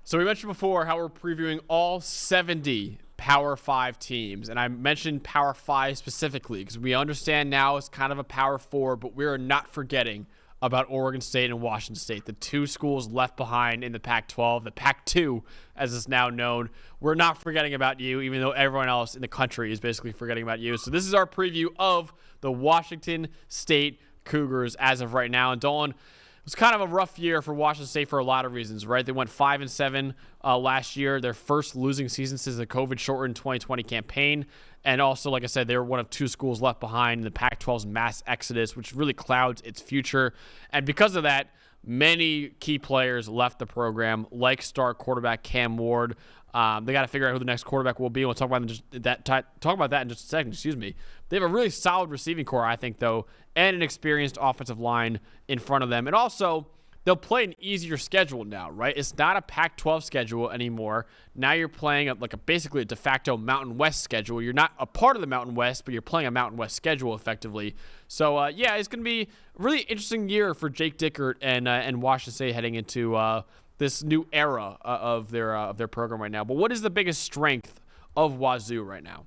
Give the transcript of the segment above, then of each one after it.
So we mentioned before how we're previewing all 70 Power 5 teams, and I mentioned Power 5 specifically because we understand now it's kind of a Power 4, but we are not forgetting about Oregon State and Washington State, the two schools left behind in the Pac-12, the Pac-2 as it's now known. We're not forgetting about you, even though everyone else in the country is basically forgetting about you. So this is our preview of the Washington State Cougars as of right now. And Dalton, it was kind of a rough year for Washington State for a lot of reasons, right? They went 5-7 last year, their first losing season since the COVID-shortened 2020 campaign. And also, like I said, they were one of two schools left behind in the Pac-12's mass exodus, which really clouds its future. And because of that, many key players left the program, like star quarterback Cam Ward. They got to figure out who the next quarterback will be. We'll talk about that in just a second. Excuse me. They have a really solid receiving core, I think, though, and an experienced offensive line in front of them. And also, they'll play an easier schedule now, right? It's not a Pac-12 schedule anymore. Now you're playing basically a de facto Mountain West schedule. You're not a part of the Mountain West, but you're playing a Mountain West schedule effectively. So, it's going to be a really interesting year for Jake Dickert and Washington State heading into this new era of their program right now. But what is the biggest strength of Wazoo right now?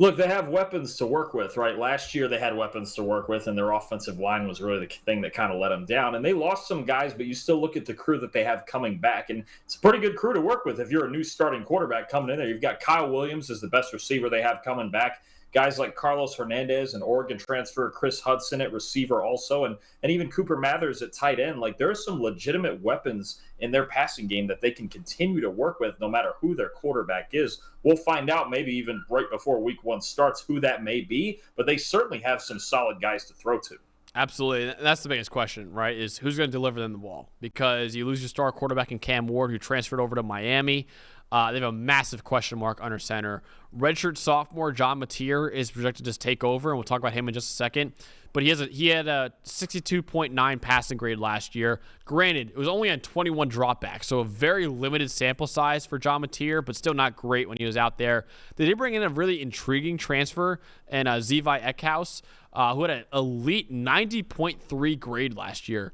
Look, they have weapons to work with, right? Last year they had weapons to work with, and their offensive line was really the thing that kind of let them down. And they lost some guys, but you still look at the crew that they have coming back, and it's a pretty good crew to work with if you're a new starting quarterback coming in there. You've got Kyle Williams as the best receiver they have coming back. Guys like Carlos Hernandez, an Oregon transfer, Chris Hudson at receiver also, and even Cooper Mathers at tight end. Like, there are some legitimate weapons in their passing game that they can continue to work with no matter who their quarterback is. We'll find out maybe even right before week one starts who that may be, but they certainly have some solid guys to throw to. Absolutely. That's the biggest question, right, is who's going to deliver them the ball? Because you lose your star quarterback in Cam Ward, who transferred over to Miami. They have a massive question mark under center. Redshirt sophomore John Mateer is projected to take over, and we'll talk about him in just a second. But he had a 62.9 passing grade last year. Granted, it was only on 21 dropbacks, so a very limited sample size for John Mateer, but still not great when he was out there. They did bring in a really intriguing transfer in Zevi Eckhouse, who had an elite 90.3 grade last year.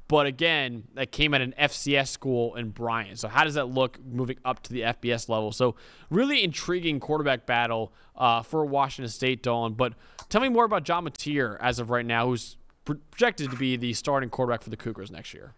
But again, that came at an FCS school in Bryan. So how does that look moving up to the FBS level? So really intriguing quarterback battle for Washington State, Dalton. But tell me more about John Mateer as of right now, who's projected to be the starting quarterback for the Cougars next year.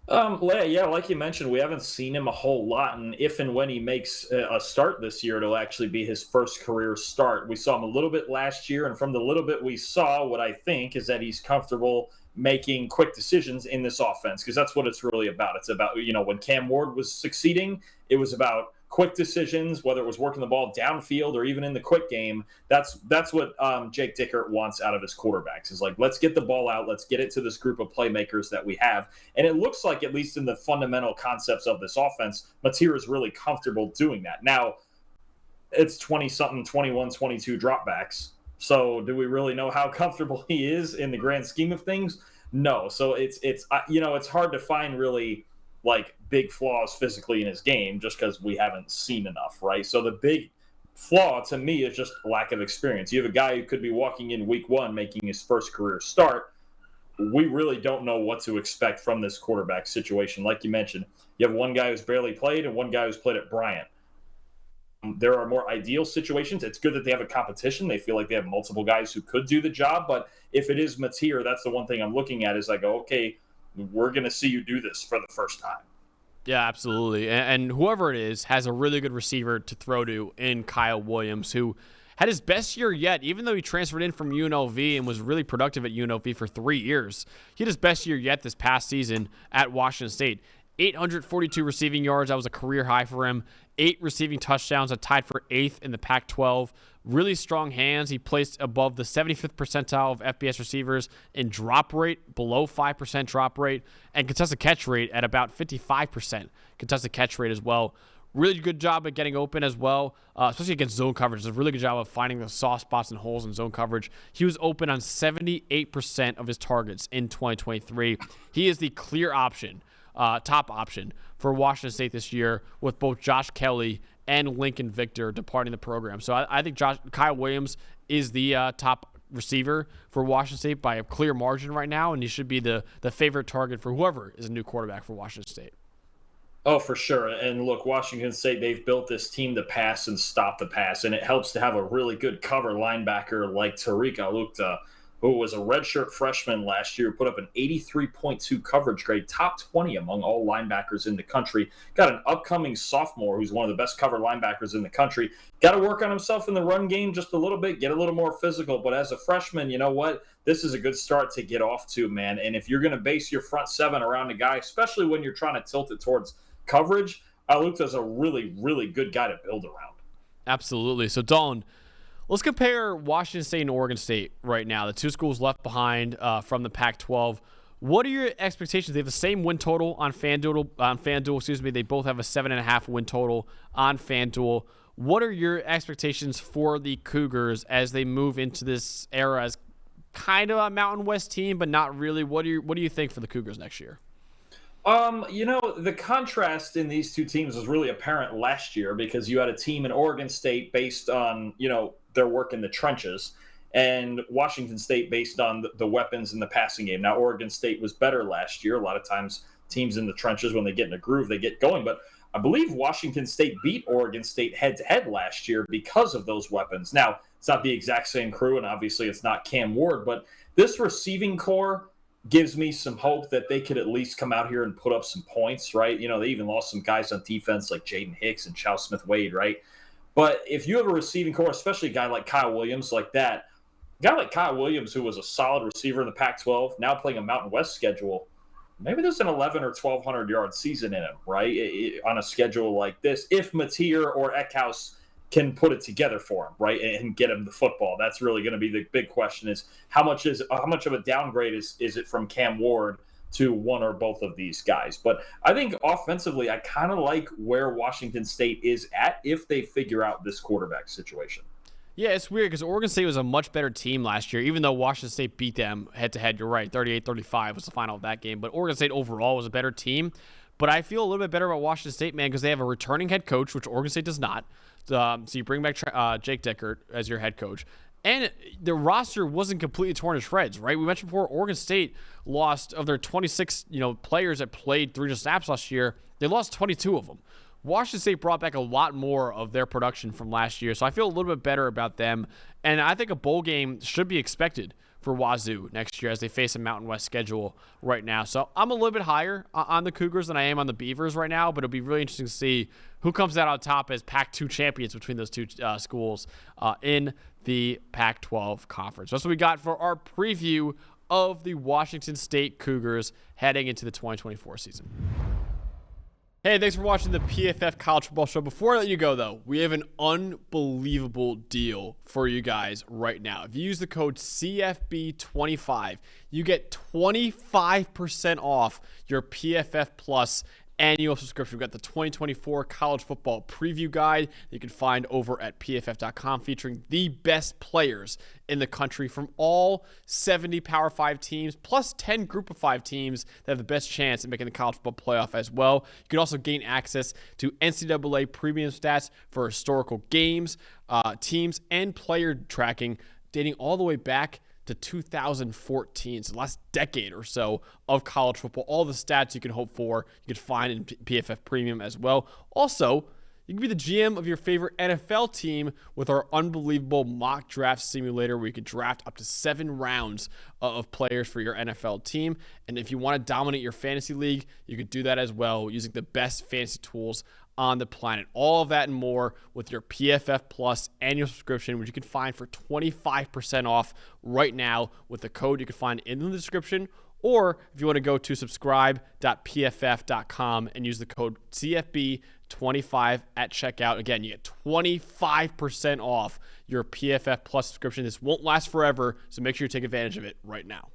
Yeah, like you mentioned, we haven't seen him a whole lot, and if and when he makes a start this year, it'll actually be his first career start. We saw him a little bit last year, and from the little bit we saw, what I think is that he's comfortable making quick decisions in this offense, because that's what it's really about. It's about, when Cam Ward was succeeding, it was about quick decisions, whether it was working the ball downfield or even in the quick game. That's what Jake Dickert wants out of his quarterbacks, is like, let's get the ball out, let's get it to this group of playmakers that we have. And it looks like, at least in the fundamental concepts of this offense, Mateer is really comfortable doing that. Now, it's 20-something, 21, 22 dropbacks. So do we really know how comfortable he is in the grand scheme of things? No. So it's hard to find really like big flaws physically in his game just because we haven't seen enough, right? So the big flaw to me is just lack of experience. You have a guy who could be walking in week one making his first career start. We really don't know what to expect from this quarterback situation. Like you mentioned, you have one guy who's barely played and one guy who's played at Bryant. There are more ideal situations. It's good that they have a competition. They feel like they have multiple guys who could do the job. But if it is Mateer, that's the one thing I'm looking at, is I go, okay, we're going to see you do this for the first time. Yeah, absolutely. And whoever it is has a really good receiver to throw to in Kyle Williams, who had his best year yet, even though he transferred in from UNLV and was really productive at UNLV for 3 years. He had his best year yet this past season at Washington State. 842 receiving yards. That was a career high for him. 8 receiving touchdowns, tied for 8th in the Pac-12. Really strong hands. He placed above the 75th percentile of FBS receivers in drop rate, below 5% drop rate, and contested catch rate at about 55% contested catch rate as well. Really good job at getting open as well, especially against zone coverage. Does a really good job of finding the soft spots and holes in zone coverage. He was open on 78% of his targets in 2023. He is the clear option, top option for Washington State this year, with both Josh Kelly and Lincoln Victor departing the program. So I think Kyle Williams is the top receiver for Washington State by a clear margin right now, and he should be the favorite target for whoever is a new quarterback for Washington State. Oh, for sure. And look, Washington State, they've built this team to pass and stop the pass. And it helps to have a really good cover linebacker like Tariq Alukta, who was a redshirt freshman last year, put up an 83.2 coverage grade, top 20 among all linebackers in the country. Got an upcoming sophomore who's one of the best cover linebackers in the country. Got to work on himself in the run game just a little bit, get a little more physical. But as a freshman, you know what? This is a good start to get off to, man. And if you're going to base your front seven around a guy, especially when you're trying to tilt it towards coverage, Alukta's a really, really good guy to build around. Absolutely. So, Dalton, let's compare Washington State and Oregon State right now, the two schools left behind from the Pac-12. What are your expectations? They have the same win total on FanDuel. Excuse me. They both have a 7.5 win total on FanDuel. What are your expectations for the Cougars as they move into this era as kind of a Mountain West team, but not really? What do you think for the Cougars next year? The contrast in these two teams was really apparent last year because you had a team in Oregon State based on, their work in the trenches, and Washington State based on the weapons in the passing game. Now, Oregon State was better last year. A lot of times teams in the trenches, when they get in a groove, they get going. But I believe Washington State beat Oregon State head-to-head last year because of those weapons. Now, it's not the exact same crew, and obviously it's not Cam Ward, but this receiving core gives me some hope that they could at least come out here and put up some points, right? They even lost some guys on defense like Jaden Hicks and Chow Smith-Wade, right? But if you have a receiving core, especially a guy like Kyle Williams like that, a guy like Kyle Williams, who was a solid receiver in the Pac-12, now playing a Mountain West schedule, maybe there's an 11 or 1,200-yard season in him, right, on a schedule like this, if Mateer or Eckhouse can put it together for him, right, and get him the football. That's really going to be the big question: is how much of a downgrade is it from Cam Ward to one or both of these guys? But I think offensively, I kind of like where Washington State is at if they figure out this quarterback situation. Yeah, it's weird because Oregon State was a much better team last year, even though Washington State beat them head-to-head. You're right, 38-35 was the final of that game. But Oregon State overall was a better team. But I feel a little bit better about Washington State, man, because they have a returning head coach, which Oregon State does not. So you bring back Jake Deckert as your head coach. And the roster wasn't completely torn to shreds, right? We mentioned before, Oregon State lost, of their 26 players that played 300 snaps last year, they lost 22 of them. Washington State brought back a lot more of their production from last year, so I feel a little bit better about them. And I think a bowl game should be expected for Wazoo next year as they face a Mountain West schedule right now. So I'm a little bit higher on the Cougars than I am on the Beavers right now, but it'll be really interesting to see who comes out on top as Pac-2 champions between those two schools in the Pac-12 conference. That's what we got for our preview of the Washington State Cougars heading into the 2024 season. Hey, thanks for watching the PFF College Football Show. Before I let you go, though, we have an unbelievable deal for you guys right now. If you use the code CFB25, you get 25% off your PFF Plus annual subscription. We've got the 2024 College Football Preview Guide that you can find over at pff.com, featuring the best players in the country from all 70 Power 5 teams, plus 10 Group of 5 teams that have the best chance at making the college football playoff as well. You can also gain access to NCAA premium stats for historical games, teams, and player tracking dating all the way back to 2014, so the last decade or so of college football. All the stats you can hope for, you can find in PFF Premium as well. Also, you can be the GM of your favorite NFL team with our unbelievable mock draft simulator where you can draft up to 7 rounds of players for your NFL team. And if you want to dominate your fantasy league, you can do that as well using the best fantasy tools on the planet. All of that and more with your PFF Plus annual subscription, which you can find for 25% off right now with the code you can find in the description. Or if you want to go to subscribe.pff.com and use the code CFB25 at checkout. Again, you get 25% off your PFF Plus subscription. This won't last forever, so make sure you take advantage of it right now.